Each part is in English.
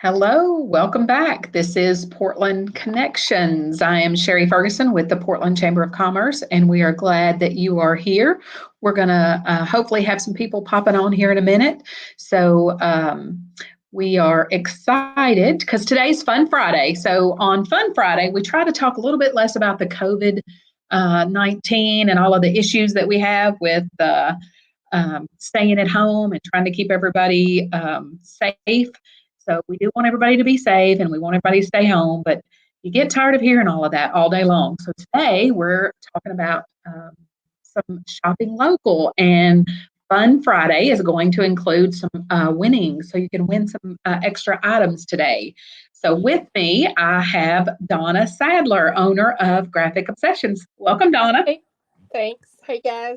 Hello, welcome back. This is Portland Connections. I am Sherry Ferguson with the Portland Chamber of Commerce, and we are glad that you are here. We're going to hopefully have some people popping on here in a minute. We are excited because today's Fun Friday. So, on Fun Friday, we try to talk a little bit less about the COVID 19 and all of the issues that we have with staying at home and trying to keep everybody safe. So we do want everybody to be safe and we want everybody to stay home, but you get tired of hearing all of that all day long. So today we're talking about some shopping local, and Fun Friday is going to include some winnings. So you can win some extra items today. So with me, I have Donna Sadler, owner of Graphic Obsessions. Welcome, Donna. Hey, thanks. Hey guys.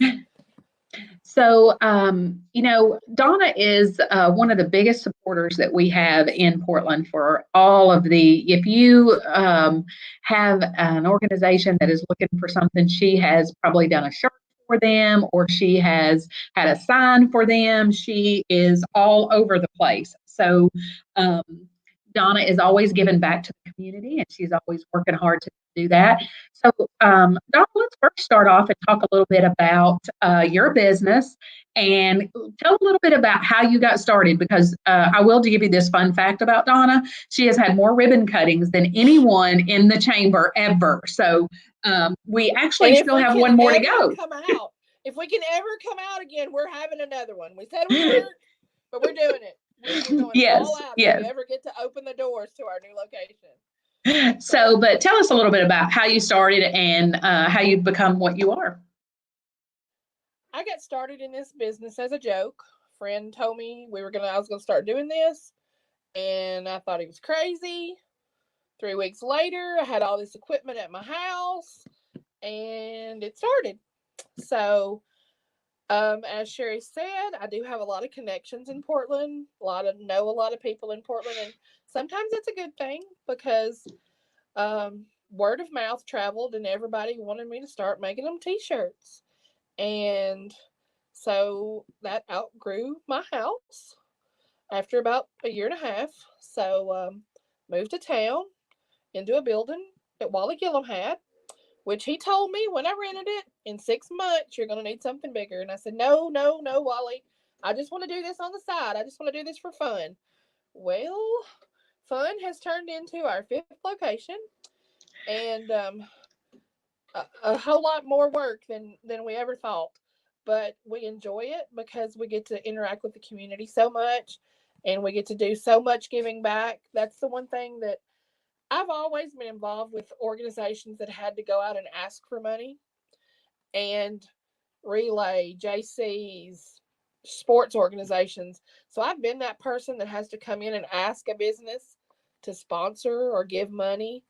Donna is one of the biggest supporters that we have in Portland for all of if you have an organization that is looking for something, she has probably done a shirt for them or she has had a sign for them. She is all over the place. Um, Donna is always giving back to the community and she's always working hard to do that. Donna, let's first start off and talk a little bit about your business and tell a little bit about how you got started because I will give you this fun fact about Donna. She has had more ribbon cuttings than anyone in the chamber ever. We actually still have one more to go. If we can ever come out again, we're having another one. We said we weren't, but we're doing it. We're going all out if we ever get to open the doors to our new location. But tell us a little bit about how you started and how you've become what you are. I got started in this business as a joke. A friend told me I was gonna start doing this, and I thought he was crazy. 3 weeks later, I had all this equipment at my house, and it started. So, as Sherry said, I do have a lot of connections in Portland. Know a lot of people in Portland, and sometimes it's a good thing because word of mouth traveled, and everybody wanted me to start making them T-shirts. And so that outgrew my house after about a year and a half. So moved to town into a building that Wally Gillum had, which he told me when I rented it, in 6 months, you're going to need something bigger. And I said, no, Wally. I just want to do this on the side. I just want to do this for fun. Well, fun has turned into our 5th location. And a whole lot more work than we ever thought. But we enjoy it because we get to interact with the community so much and we get to do so much giving back. That's the one thing that I've always been involved with organizations that had to go out and ask for money, and relay, JCs, sports organizations. So I've been that person that has to come in and ask a business to sponsor or give money.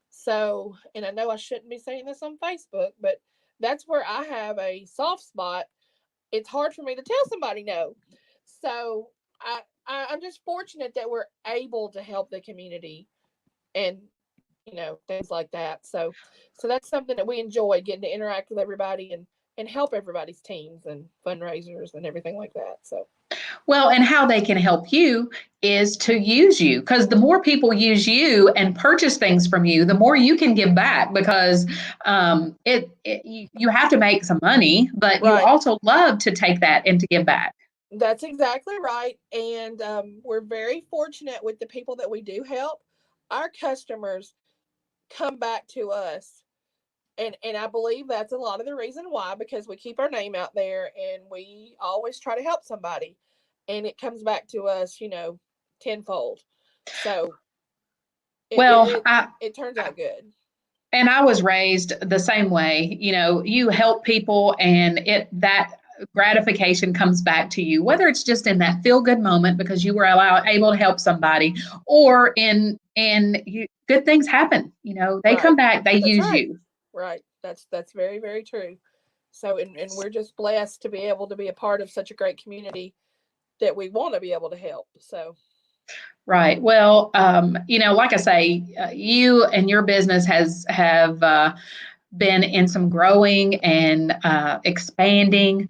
So, and I know I shouldn't be saying this on Facebook, but that's where I have a soft spot. It's hard for me to tell somebody no. So I'm just fortunate that we're able to help the community and, things like that. So that's something that we enjoy, getting to interact with everybody and help everybody's teams and fundraisers and everything like that. So. Well, and how they can help you is to use you, because the more people use you and purchase things from you, the more you can give back, because you have to make some money, but you also love to take that and to give back. That's exactly right. And we're very fortunate with the people that we do help. Our customers come back to us. And I believe that's a lot of the reason why, because we keep our name out there and we always try to help somebody. And it comes back to us, tenfold. So it turns out good. And I was raised the same way. You help people and that gratification comes back to you, whether it's just in that feel good moment because you were able to help somebody, or good things happen. They come back, they use you. Right. That's very, very true. So, and we're just blessed to be able to be a part of such a great community that we want to be able to help. So. Right. Well, like I say, you and your business have been in some growing and expanding.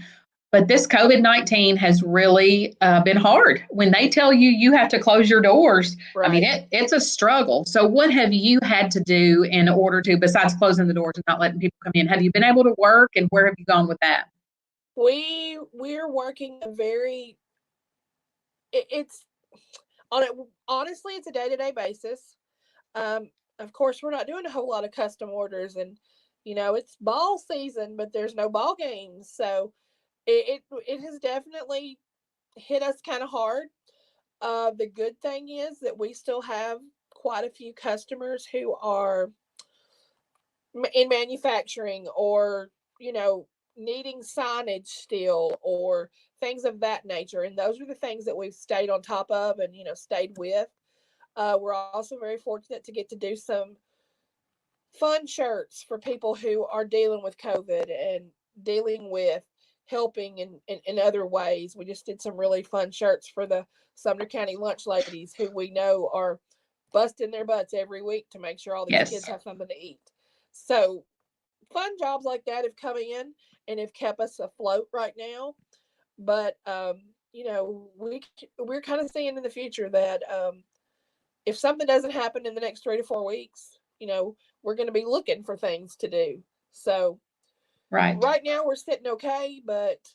But this COVID-19 has really been hard. When they tell you you have to close your doors, I mean, Right. it's a struggle. So what have you had to do in order to, besides closing the doors and not letting people come in, have you been able to work, and where have you gone with that? We're working a very it's on it honestly, it's a day-to-day basis. Um, of course, we're not doing a whole lot of custom orders, and it's ball season, but there's no ball games, so it has definitely hit us kind of hard. The good thing is that we still have quite a few customers who are in manufacturing, or needing signage still, or things of that nature, and those are the things that we've stayed on top of and stayed with. We're also very fortunate to get to do some fun shirts for people who are dealing with COVID and dealing with helping in other ways. We just did some really fun shirts for the Sumner County lunch ladies, who we know are busting their butts every week to make sure all these Yes. kids have something to eat. So fun jobs like that have come in and have kept us afloat right now. But we're kind of seeing in the future that if something doesn't happen in the next 3 to 4 weeks, we're going to be looking for things to do. So Right. right now we're sitting okay, but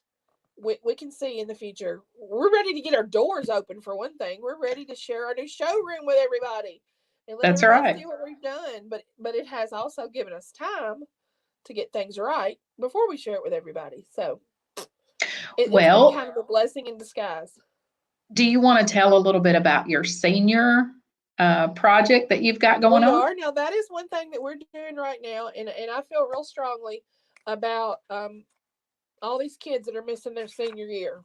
we can see in the future. We're ready to get our doors open, for one thing. We're ready to share our new showroom with everybody and let That's everybody right. see what we've done. But it has also given us time to get things right before we share it with everybody. So it's been Well, kind of a blessing in disguise. do you want to tell a little bit about your senior project that you've got going We on? are. Now, that is one thing that we're doing right now, and I feel real strongly about all these kids that are missing their senior year.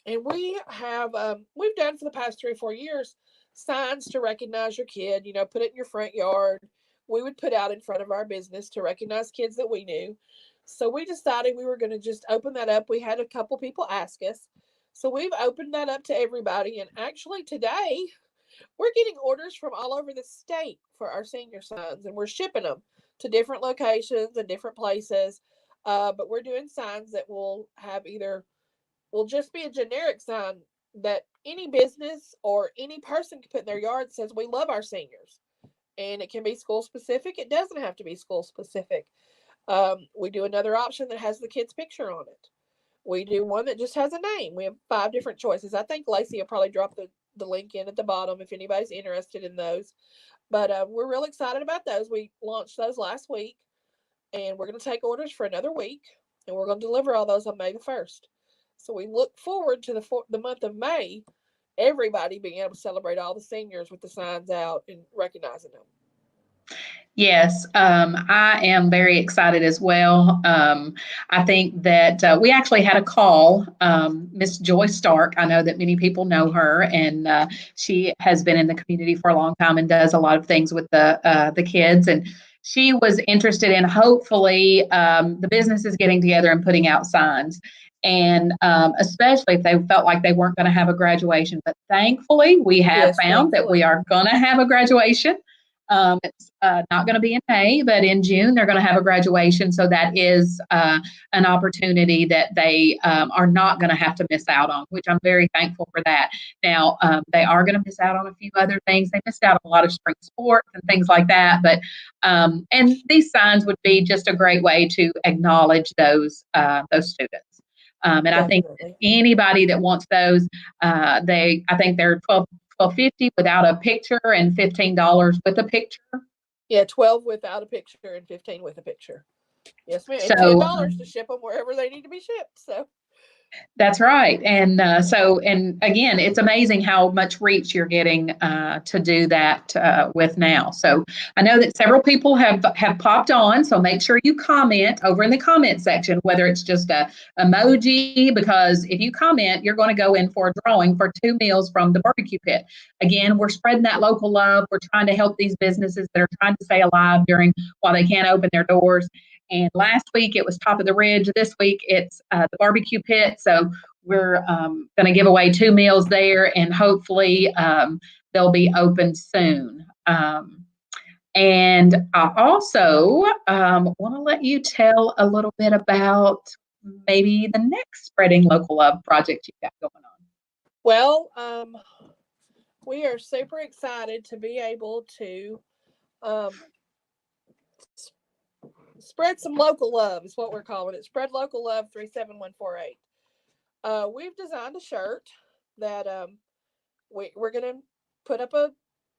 And we've done for the past 3 or 4 years signs to recognize your kid. Put it in your front yard. We would put out in front of our business to recognize kids that we knew. So we decided we were going to just open that up. We had a couple people ask us, so we've opened that up to everybody. And actually, today we're getting orders from all over the state for our senior signs, and we're shipping them to different locations and different places. But we're doing signs that will just be a generic sign that any business or any person can put in their yard, says we love our seniors. And it can be school specific. It doesn't have to be school specific. We do another option that has the kid's picture on it. We do one that just has a name. We have 5 different choices. I think Lacey will probably drop the link in at the bottom if anybody's interested in those. But we're real excited about those. We launched those last week, and we're going to take orders for another week, and we're going to deliver all those on May the 1st. So we look forward to the month of May, everybody being able to celebrate all the seniors with the signs out and recognizing them. Yes, I am very excited as well. I think that we actually had a call. Miss Joy Stark, I know that many people know her, and she has been in the community for a long time and does a lot of things with the kids. And she was interested in hopefully the businesses getting together and putting out signs. And especially if they felt like they weren't going to have a graduation. But thankfully, we have Yes, found that we thankfully. are going to have a graduation. It's not going to be in May, but in June they're going to have a graduation. So that is an opportunity that they are not going to have to miss out on, which I'm very thankful for that. Now, they are going to miss out on a few other things. They missed out on a lot of spring sports and things like that. But and these signs would be just a great way to acknowledge those students. And I think Definitely. anybody that wants those, I think they're 12.50 without a picture and $15 with a picture. Yeah, 12 without a picture and 15 with a picture. Yes, ma'am. And So $10 to ship them wherever they need to be shipped. So that's right. And and again, it's amazing how much reach you're getting to do that with now. So I know that several people have popped on. So make sure you comment over in the comment section, whether it's just a emoji, because if you comment, you're going to go in for a drawing for 2 meals from the Barbeque Pit. Again, we're spreading that local love. We're trying to help these businesses that are trying to stay alive while they can't open their doors. And last week it was Top of the Ridge. This week it's the Barbeque Pit. So we're going to give away 2 meals there, and hopefully they'll be open soon. And I also want to let you tell a little bit about maybe the next Spreading Local Love project you've got going on. Well, we are super excited to be able to um, spread some local love is what we're calling it. Spread Local Love 37148. We've designed a shirt that we're going to put up a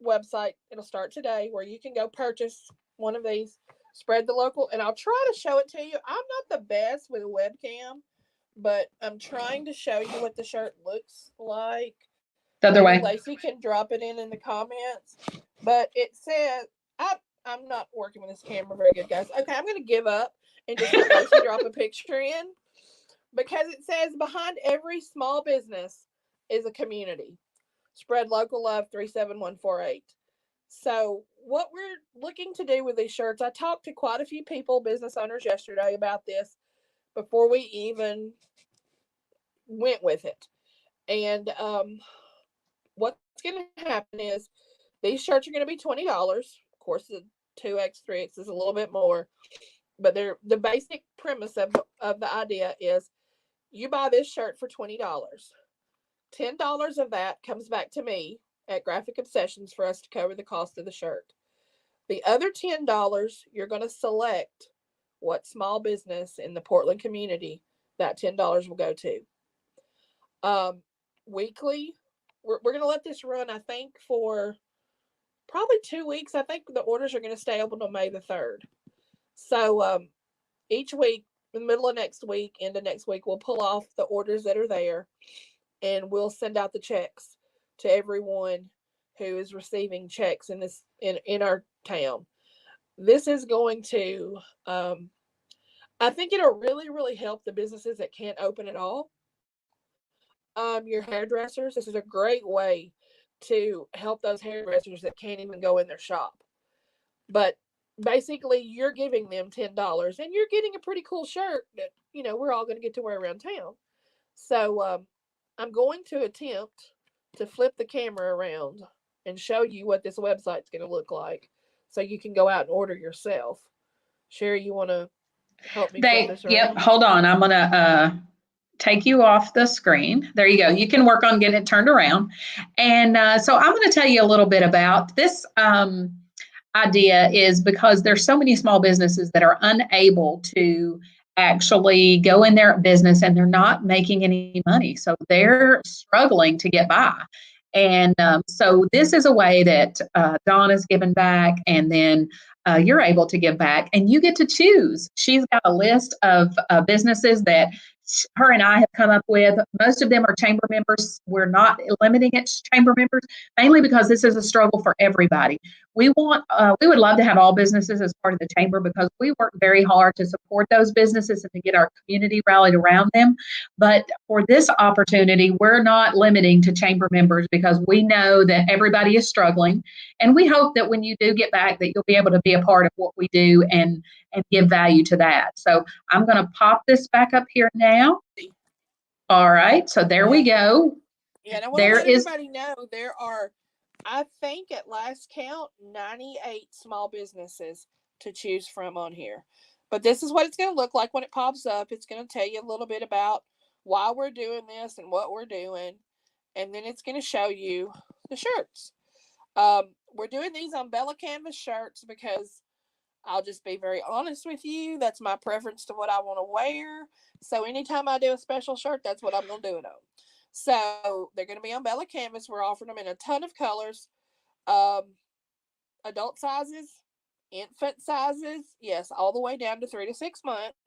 website. It'll start today where you can go purchase one of these. Spread the local, and I'll try to show it to you. I'm not the best with a webcam, but I'm trying to show you what the shirt looks like. The other Maybe way. Lacey can drop it in the comments. But it says, I'm not working with this camera very good, guys. Okay, I'm going to give up and just let Lacey drop a picture in, because it says behind every small business is a community. Spread Local Love 37148. So what we're looking to do with these shirts, I talked to quite a few people, business owners, yesterday about this before we even went with it. And what's going to happen is these shirts are going to be $20. Of course, the 2X, 3X is a little bit more, but they're the basic premise of the idea is you buy this shirt for $20. $10 of that comes back to me at Graphic Obsessions for us to cover the cost of the shirt. The other $10, you're going to select what small business in the Portland community that $10 will go to. Weekly, we're going to let this run, I think, for probably 2 weeks. I think the orders are going to stay open until May the 3rd. So each week, in the middle of next week, into next week, we'll pull off the orders that are there, and we'll send out the checks to everyone who is receiving checks in our town. This is going to, I think it'll really, really help the businesses that can't open at all. Your hairdressers, this is a great way to help those hairdressers that can't even go in their shop. But basically, you're giving them $10, and you're getting a pretty cool shirt that, we're all going to get to wear around town. So I'm going to attempt to flip the camera around and show you what this website's going to look like, so you can go out and order yourself. Sherry, you want to help me flip this around? Yep, hold on. I'm going to take you off the screen. There you go. You can work on getting it turned around. And so I'm going to tell you a little bit about this idea, is because there's so many small businesses that are unable to actually go in their business, and they're not making any money. So they're struggling to get by. And so this is a way that Donna's given back, and then you're able to give back, and you get to choose. She's got a list of businesses that her and I have come up with. Most of them are chamber members. We're not limiting it to chamber members, mainly because this is a struggle for everybody. We would love to have all businesses as part of the chamber, because we work very hard to support those businesses and to get our community rallied around them. But for this opportunity, we're not limiting to chamber members, because we know that everybody is struggling. And we hope that when you do get back, that you'll be able to be a part of what we do and give value to that. So I'm going to pop this back up here now. All right. So there we go. Yeah, and I want to let everybody know there are, I think at last count, 98 small businesses to choose from on here. But this is what it's going to look like when it pops up. It's going to tell you a little bit about why we're doing this and what we're doing. And then it's going to show you the shirts. We're doing these on Bella Canvas shirts because I'll just be very honest with you. That's my preference to what I want to wear. So anytime I do a special shirt, that's what I'm going to do it on. So they're going to be on Bella Canvas. We're offering them in a ton of colors. Adult sizes, infant sizes, yes, all the way down to 3 to 6 months.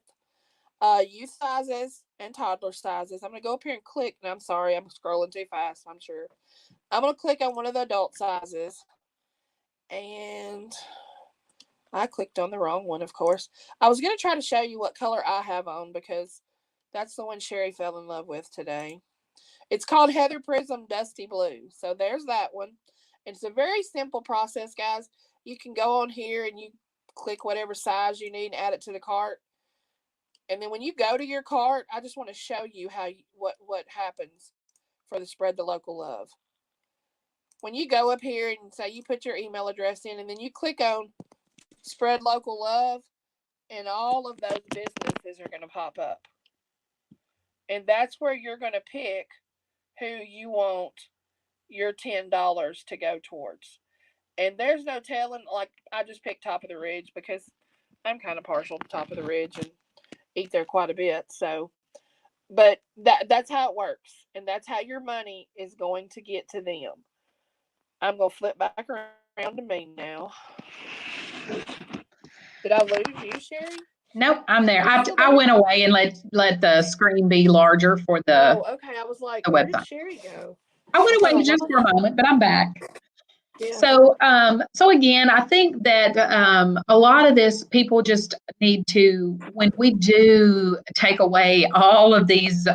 Youth sizes and toddler sizes. I'm going to go up here and click. And I'm sorry, I'm scrolling too fast, I'm sure. I'm going to click on one of the adult sizes. And I clicked on the wrong one, of course. I was going to try to show you what color I have on, because that's the one Sherry fell in love with today. It's called Heather Prism Dusty Blue. So there's that one. It's a very simple process, guys. You can go on here and you click whatever size you need and add it to the cart. And then when you go to your cart, I just want to show you what happens for the Spread the Local Love. When you go up here and say you put your email address in, and then you click on Spread Local Love, and all of those businesses are going to pop up. And that's where you're going to pick who you want your $10 to go towards. And there's no telling, like, I just picked Top of the Ridge because I'm kind of partial to Top of the Ridge and eat there quite a bit. So, but that's how it works. And that's how your money is going to get to them. I'm going to flip back around to me now. Did I lose you, Sherry? Nope, I'm there. Are you still I there? went away and let the screen be larger for Oh, okay. I was like, the where did website. Sherry go? I went I thought I away just lost for a her. moment, but I'm back. Yeah. So again, I think that a lot of this people just need to, when we do take away all of these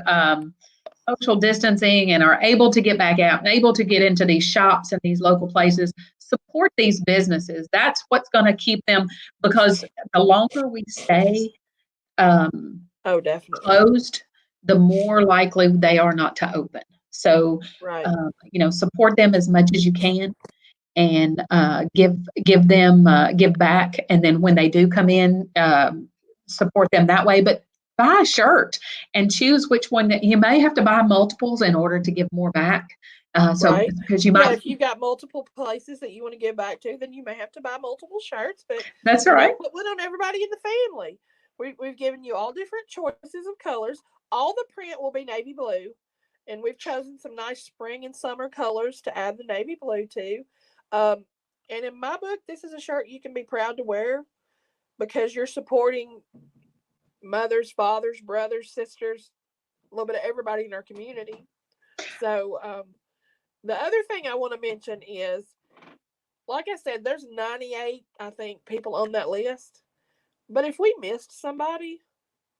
social distancing and are able to get back out and able to get into these shops and these local places, support these businesses. That's what's going to keep them, because the longer we stay Oh, definitely. closed, the more likely they are not to open. So, Right. support them as much as you can, and give back. And then when they do come in, support them that way. But buy a shirt and choose which one. That you may have to buy multiples in order to give more back. So Right. because you Yeah, might, if you've got multiple places that you want to give back to, then you may have to buy multiple shirts, but that's all right. put one on everybody in the family. We've given you all different choices of colors. All the print will be navy blue, and we've chosen some nice spring and summer colors to add the navy blue to. Um, and in my book, this is a shirt you can be proud to wear because you're supporting mothers, fathers, brothers, sisters, a little bit of everybody in our community. So, the other thing I want to mention is, like I said, there's 98, I think, people on that list. But if we missed somebody,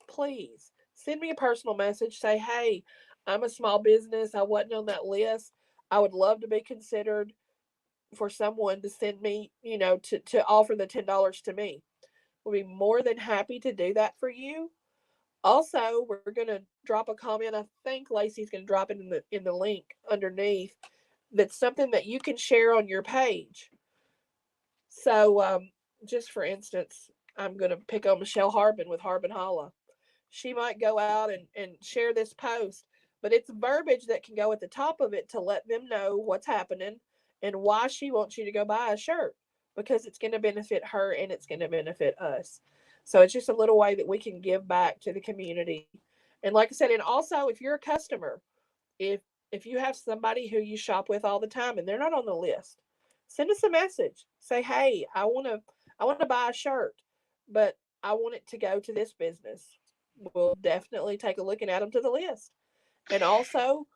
please send me a personal message. Say, hey, I'm a small business. I wasn't on that list. I would love to be considered for someone to send me, to offer the $10 to me. We'll be more than happy to do that for you. Also, we're gonna drop a comment. I think Lacey's gonna drop it in the link underneath. That's something that you can share on your page. So, just for instance, I'm gonna pick on Michelle Harbin with Harbin Holla. She might go out and share this post, but it's verbiage that can go at the top of it to let them know what's happening and why she wants you to go buy a shirt, because it's going to benefit her and it's going to benefit us. So it's just a little way that we can give back to the community. And like I said, and also if you're a customer, if if you have somebody who you shop with all the time and they're not on the list, send us a message. Say, hey, I want to buy a shirt, but I want it to go to this business. We'll definitely take a look and add them to the list. And also,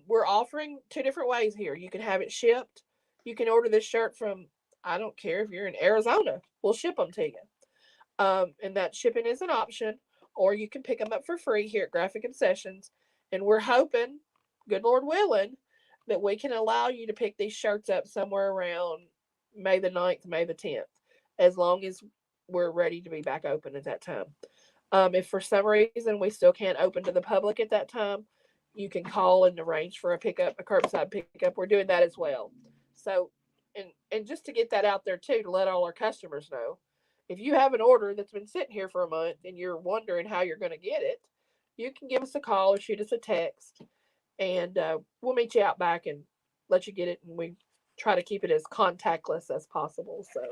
we're offering two different ways here. You can have it shipped. You can order this shirt from, I don't care if you're in Arizona, we'll ship them to you. And that shipping is an option, or you can pick them up for free here at Graphic Concessions. And we're hoping, good Lord willing, that we can allow you to pick these shirts up somewhere around May the 9th, May the 10th, as long as we're ready to be back open at that time. If for some reason we still can't open to the public at that time, you can call and arrange for a pickup, a curbside pickup. We're doing that as well. So, and just to get that out there too, to let all our customers know, if you have an order that's been sitting here for a month and you're wondering how you're going to get it, you can give us a call or shoot us a text, and we'll meet you out back and let you get it. And we try to keep it as contactless as possible. So,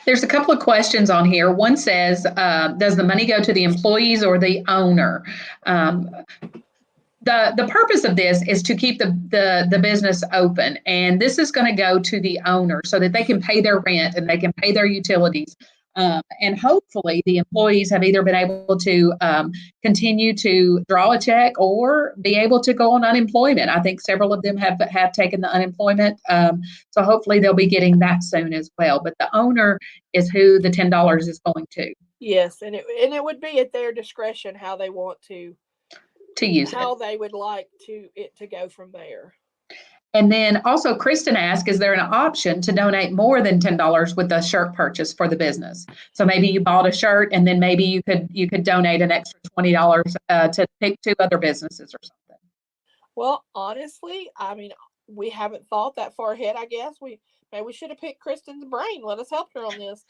There's a couple of questions on here. One says, does the money go to the employees or the owner? Um, the purpose of this is to keep the business open, and this is going to go to the owner so that they can pay their rent and they can pay their utilities. And hopefully the employees have either been able to continue to draw a check or be able to go on unemployment. I think several of them have taken the unemployment. So hopefully they'll be getting that soon as well. But the owner is who the $10 is going yes, and it would be at their discretion how they want to use it. how they would like to go from there. And then also Kristen asked, is there an option to donate more than $10 with a shirt purchase for the business? So maybe you bought a shirt and then maybe you could donate an extra $20 to pick two other businesses or something. Well, honestly, I mean, we haven't thought that far ahead. I guess we should have picked Kristen's brain. Let us help her on this.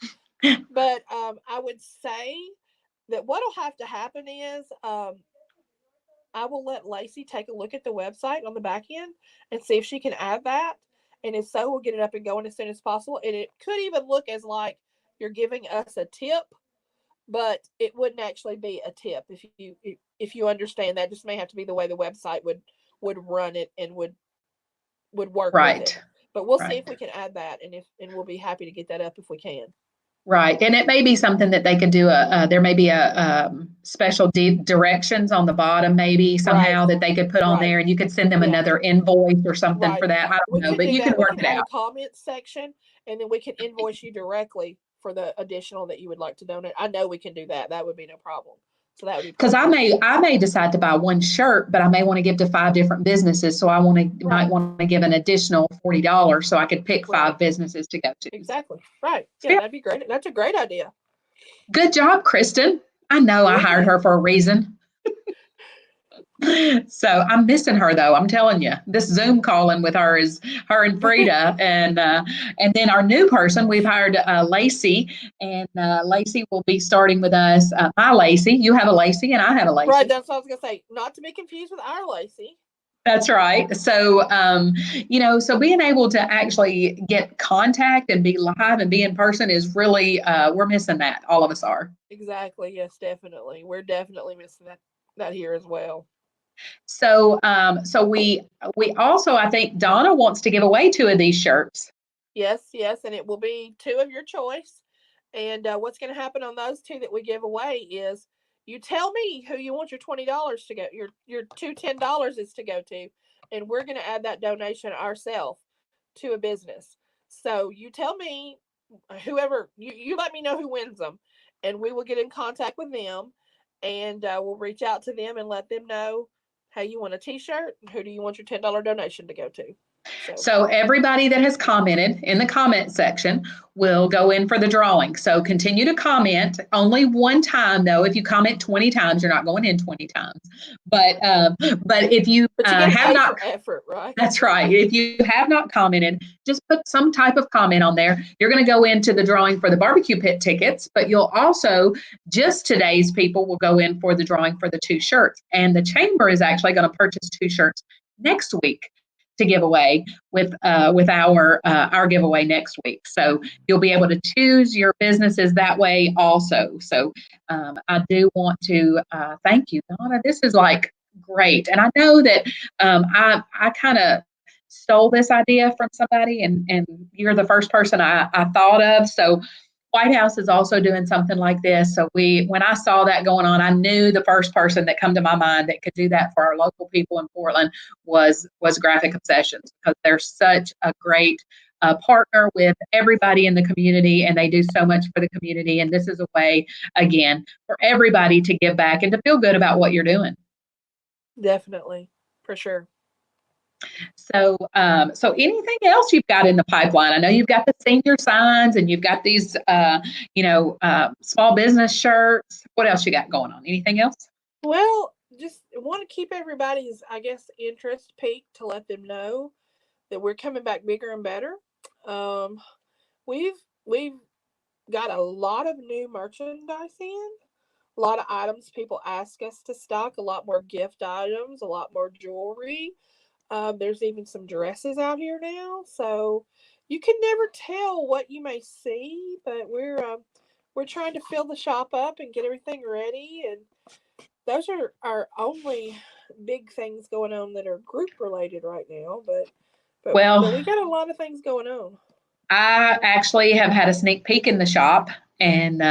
But I would say that what'll have to happen is I will let Lacey take a look at the website on the back end and see if she can add that. And if so, we'll get it up and going as soon as possible. And it could even look as like you're giving us a tip, but it wouldn't actually be a tip if you understand that. Just may have to be the way the website would run it and would work with it. Right. But we'll see Right. if we can add that, and we'll be happy to get that up if we can. Right. And it may be something that they could do there may be a special directions on the bottom, maybe Right. somehow that they could put on Right. there, and you could send them Yeah. another invoice or something Right. for that. I don't We know, can but do you can that. We work can it add a out. comments section, and then we can invoice you directly for the additional that you would like to donate. I know we can do that. That would be no problem. So that would be Because perfect. I may decide to buy one shirt, but I may want to give to 5 different businesses. So I might Right. want to give an additional $40 so I could pick 5 Right. businesses to go to. So, Exactly. Right. Yeah, yeah. that'd be great. That's a great idea. Good job, Kristen. I know I hired Yeah. her for a reason. So I'm missing her though. I'm telling you, this Zoom calling with her is her and Frida, and then our new person we've hired, Lacey, and Lacey will be starting with us. My Lacey, you have a Lacey, and I have a Right. Lacey. That's what I was gonna say. Not to be confused with our Lacey. That's right. So, so being able to actually get contact and be live and be in person is really, we're missing that. All of us are. Exactly. Yes, definitely. We're definitely missing that here as well. So, we also, I think Donna wants to give away 2 of these shirts. Yes, yes, and it will be 2 of your choice. And what's going to happen on those 2 that we give away is you tell me who you want your $20 to go. Your two $10 is to go to, and we're going to add that donation ourselves to a business. So you tell me whoever you let me know who wins them, and we will get in contact with them, and we'll reach out to them and let them know how you want a T-shirt and who do you want your $10 donation to go to. So everybody that has commented in the comment section will go in for the drawing. So continue to comment. Only one time though. If you comment 20 times, you're not going in 20 times. But if you, but you get have paid not, for effort, right? that's right. If you have not commented, just put some type of comment on there. You're going to go into the drawing for the Barbeque Pit tickets, but you'll also, just today's people will go in for the drawing for the 2 shirts. And the chamber is actually going to purchase 2 shirts next week to give away with our giveaway next week. So you'll be able to choose your businesses that way also. So I do want to thank you, Donna. This is like great, and I know that I kind of stole this idea from somebody, and you're the first person I thought of. So White House is also doing something like this. So when I saw that going on, I knew the first person that come to my mind that could do that for our local people in Portland was Graphic Obsessions, because they're such a great partner with everybody in the community, and they do so much for the community. And this is a way, again, for everybody to give back and to feel good about what you're doing. Definitely, for sure. So, so anything else you've got in the pipeline? I know you've got the senior signs and you've got these, small business shirts. What else you got going on? Anything else? Well, just want to keep everybody's, I guess, interest peaked to let them know that we're coming back bigger and better. Um, we've got a lot of new merchandise in, a lot of items people ask us to stock, a lot more gift items, a lot more jewelry. There's even some dresses out here now, so you can never tell what you may see, but we're trying to fill the shop up and get everything ready, and those are our only big things going on that are group related right now. But we Well, got a lot of things going on. I actually have had a sneak peek in the shop, and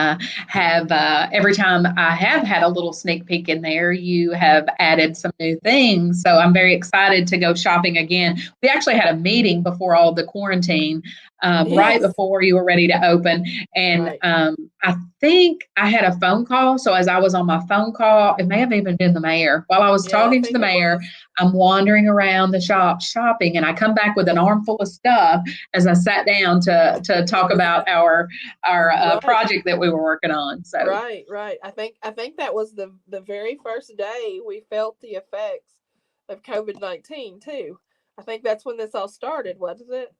have every time I have had a little sneak peek in there, you have added some new things. So I'm very excited to go shopping again. We actually had a meeting before all the quarantine, right Yes. before you were ready to open. And Right. I think I had a phone call. So as I was on my phone call, it may have even been the mayor. While I was Yeah, I talking to the think it mayor, was. I'm wandering around the shop shopping, and I come back with an armful of stuff as I sat down to talk about our Right. project that we were working on. So Right. I think that was the very first day we felt the effects of COVID-19 too. I think that's when this all started, wasn't it?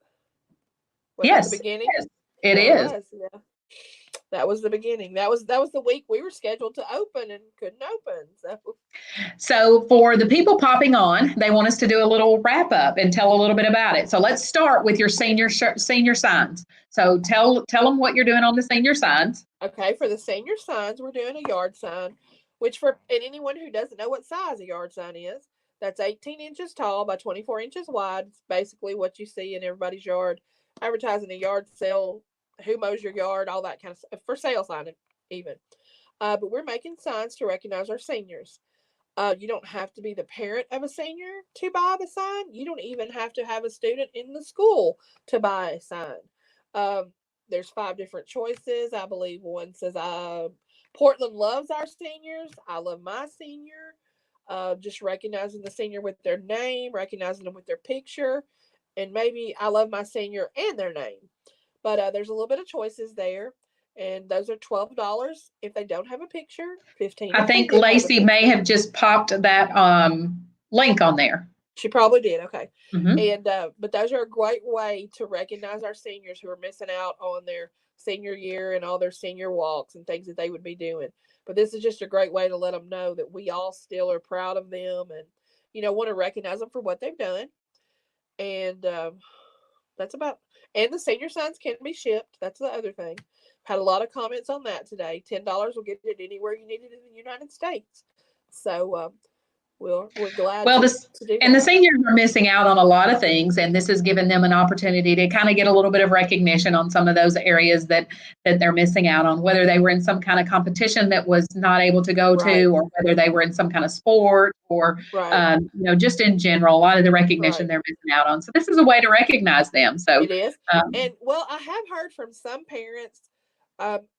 Was that the yes, beginning? yes, it Yeah, it is. was. Yeah. that was the beginning. That was the week we were scheduled to open and couldn't open. So for the people popping on, they want us to do a little wrap up and tell a little bit about it. So let's start with your senior signs. So tell them what you're doing on the senior signs. Okay, for the senior signs, we're doing a yard sign, which and anyone who doesn't know what size a yard sign is, that's 18 inches tall by 24 inches wide. It's basically what you see in everybody's yard, advertising a yard sale, who mows your yard, all that kind of stuff, for sale sign even. But we're making signs to recognize our seniors. You don't have to be the parent of a senior to buy the sign. You don't even have to have a student in the school to buy a sign. There's 5 different choices. I believe one says, Portland loves our seniors. I love my senior. Just recognizing the senior with their name, recognizing them with their picture, and maybe I love my senior and their name. But there's a little bit of choices there. And those are $12 if they don't have a picture, 15 I if they think do have a Lacey may picture. have just popped that link on there. She probably did. Okay. Mm-hmm. And but those are a great way to recognize our seniors who are missing out on their senior year and all their senior walks and things that they would be doing. But this is just a great way to let them know that we all still are proud of them and, want to recognize them for what they've done. And that's about, and the senior signs can be shipped. That's the other thing. Had a lot of comments on that today. $10 will get it anywhere you need it in the United States. So we're glad to do and the that. seniors are missing out on a lot of things, and this has given them an opportunity to kind of get a little bit of recognition on some of those areas that they're missing out on, whether they were in some kind of competition that was not able to go Right. to, or whether they were in some kind of sport, or Right. just in general, a lot of the recognition Right. they're missing out on. So this is a way to recognize them. So It is. And well, I have heard from some parents,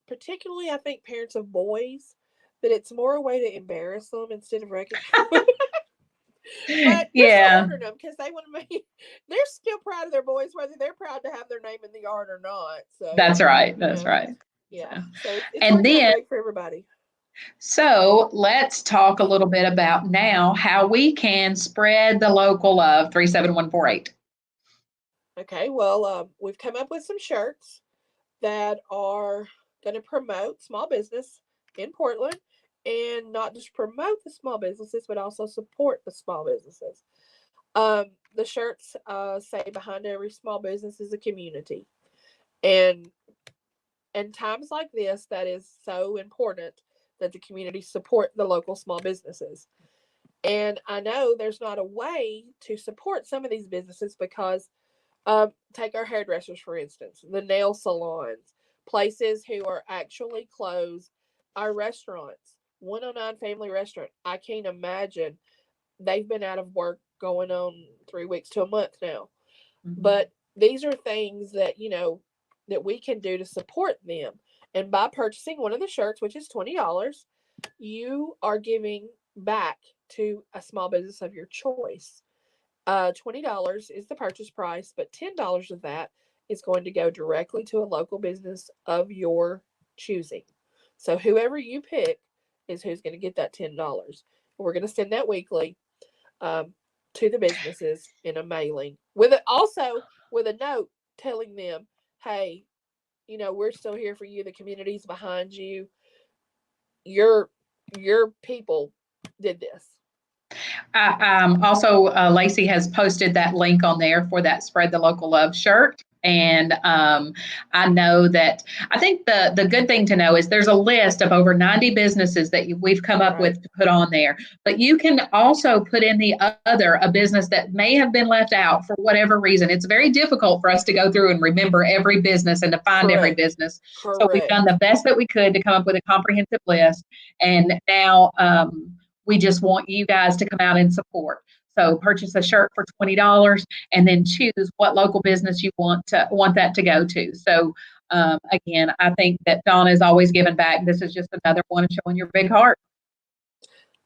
particularly I think parents of boys, that it's more a way to embarrass them instead of recognizing. But they're still ordering them because they want to make. They're still proud of their boys, whether they're proud to have their name in the yard or not. So that's right. That's right. Yeah. So it's and working out then great for everybody. So let's talk a little bit about now how we can spread the local love. 37148. Okay. Well, we've come up with some shirts that are going to promote small business in Portland, and not just promote the small businesses, but also support the small businesses. The shirts say behind every small business is a community. And times like this, that is so important that the community support the local small businesses. And I know there's not a way to support some of these businesses because take our hairdressers, for instance, the nail salons, places who are actually closed, our restaurants, 109 Family Restaurant. I can't imagine they've been out of work going on 3 weeks to a month now. Mm-hmm. But these are things that, that we can do to support them. And by purchasing one of the shirts, which is $20, you are giving back to a small business of your choice. $20 is the purchase price, but $10 of that is going to go directly to a local business of your choosing. So whoever you pick is who's going to get that $10. We're going to send that weekly to the businesses in a mailing also with a note telling them, hey, we're still here for you. The community's behind you. Your people did this. Also, Lacey has posted that link on there for that Spread the Local Love shirt. And I know that I think the good thing to know is there's a list of over 90 businesses that we've come up with to put on there. But you can also put in a business that may have been left out for whatever reason. It's very difficult for us to go through and remember every business and to find every business. So we've done the best that we could to come up with a comprehensive list. And now we just want you guys to come out and support. So purchase a shirt for $20 and then choose what local business you want that to go to. So again, I think that Donna is always giving back. This is just another one of showing your big heart.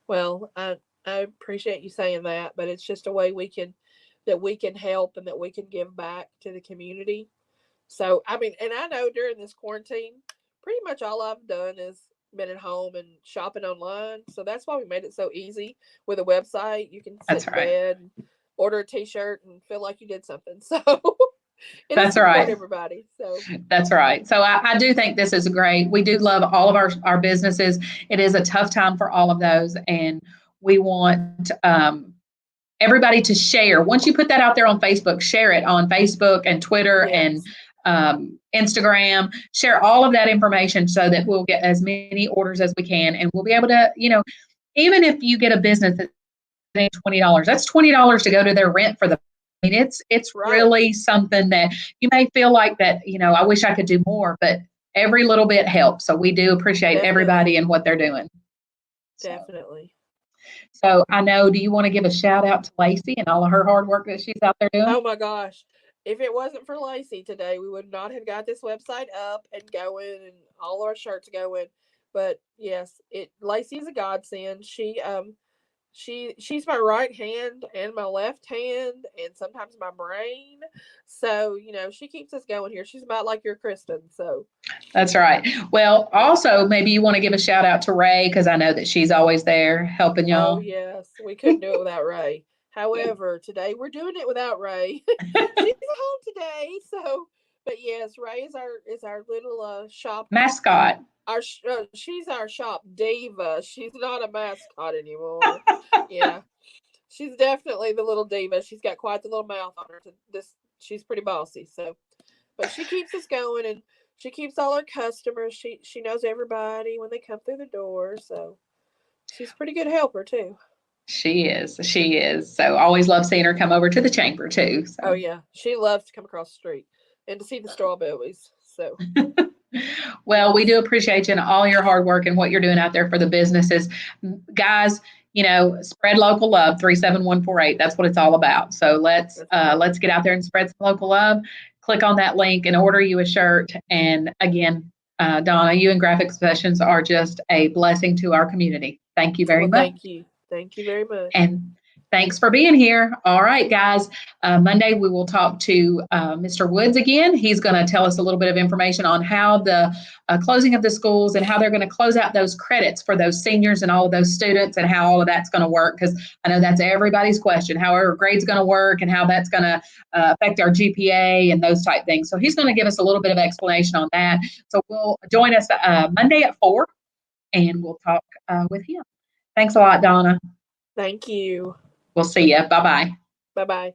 Well, I appreciate you saying that, but it's just a way we can help and that we can give back to the community. So, I mean, and I know during this quarantine, pretty much all I've done is been at home and shopping online. So that's why we made it so easy with a website. You can sit in bed and order a t-shirt and feel like you did something. So It'll That's support right. everybody. So That's right. So I do think this is great. We do love all of our businesses. It is a tough time for all of those. And we want everybody to share. Once you put that out there on Facebook, share it on Facebook and Twitter and yes, Instagram. Share all of that information so that we'll get as many orders as we can. And we'll be able to, even if you get a business that's $20, that's $20 to go to their rent for the. I mean, it's right, really something that you may feel like that, I wish I could do more, but every little bit helps. So we do appreciate everybody definitely, and what they're doing. So, definitely. so I know, do you want to give a shout out to Lacey and all of her hard work that she's out there doing? Oh my gosh. If it wasn't for Lacey today, we would not have got this website up and going and all our shirts going. But yes, Lacey's a godsend. She's my right hand and my left hand and sometimes my brain. So, she keeps us going here. She's about like your Kristen. So That's right. Well, yeah. also, maybe you want to give a shout out to Ray because I know that she's always there helping Oh y'all. yes. We couldn't do it without Ray. However, today we're doing it without Ray. She's at home today, so but yes, Ray is our little shop. Mascot. She's our shop diva. She's not a mascot anymore. Yeah, she's definitely the little diva. She's got quite the little mouth on her. She's pretty bossy. So, but she keeps us going, and she keeps all our customers. She knows everybody when they come through the door. So she's a pretty good helper too. She is. She is. So always love seeing her come over to the chamber too. Oh So yeah, she loves to come across the street and to see the strawberries. So well, we yes, do appreciate you and all your hard work and what you're doing out there for the businesses. Guys, spread local love, 37148. That's what it's all about. So that's right. let's get out there and spread some local love. Click on that link and order you a shirt. And again, Donna, you and Graphic Sessions are just a blessing to our community. Thank you very Well, much. thank you. Thank you very much. And thanks for being here. All right, guys. Monday, we will talk to Mr. Woods again. He's going to tell us a little bit of information on how the closing of the schools and how they're going to close out those credits for those seniors and all of those students and how all of that's going to work. Because I know that's everybody's question, how our grade's going to work and how that's going to affect our GPA and those type things. So he's going to give us a little bit of explanation on that. So we'll join us Monday at 4 and we'll talk with him. Thanks a lot, Donna. Thank you. We'll see you. Bye bye. Bye bye.